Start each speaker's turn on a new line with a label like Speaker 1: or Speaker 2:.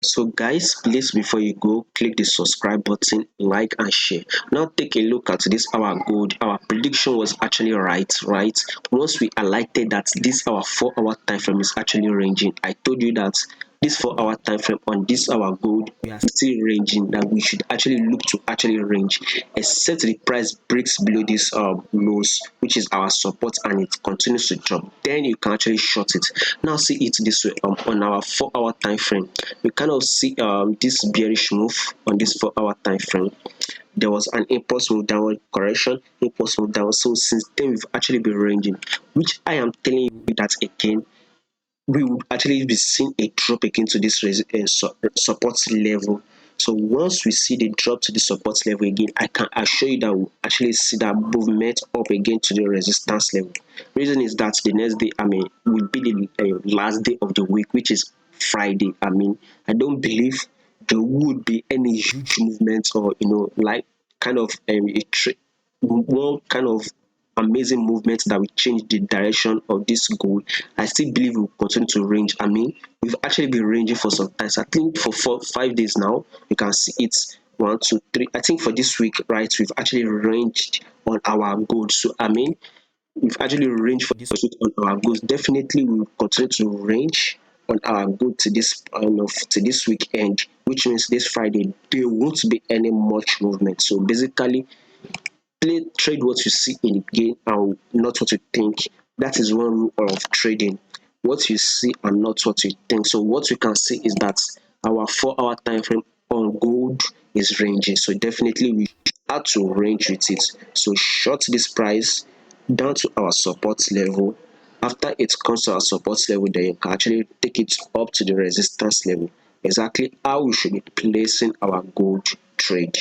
Speaker 1: So guys, please before you go, click the subscribe button, like and share. Now take a look at this our gold. Our prediction was actually right? Once we highlighted that this our 4-hour time frame is actually ranging, I told you that this 4-hour time frame on this our gold we are still ranging, that we should actually look to actually range except the price breaks below this lows, which is our support, and it continues to drop, then you can actually short it. Now see it this way, on our 4-hour time frame we kind of see this bearish move on this 4-hour time frame. There was an impulse move downward, correction, impulse move down. So since then we've actually been ranging, which I am telling you that again we would actually be seeing a drop again to this support level. So once we see the drop to the support level again, I can assure you that we'll actually see that movement up again to the resistance level. Reason is that the next day, will be the last day of the week, which is Friday. I don't believe there would be any huge movement, or like kind of one kind of amazing movement that will change the direction of this goal. I still believe we'll continue to range. We've actually been ranging for some time. I think for 4-5 days now. You can see it 1, 2, 3. I think for this week, right, we've actually ranged on our goal. So we've actually ranged for this week on our goals. Definitely, we will continue to range on our goal to this to this weekend, which means this Friday there won't be any much movement. So basically, trade what you see in the game and not what you think. That is one rule of trading. What you see and not what you think. So what we can see is that our 4-hour time frame on gold is ranging. So definitely we have to range with it. So short this price down to our support level. After it comes to our support level, then you can actually take it up to the resistance level. Exactly how we should be placing our gold trade.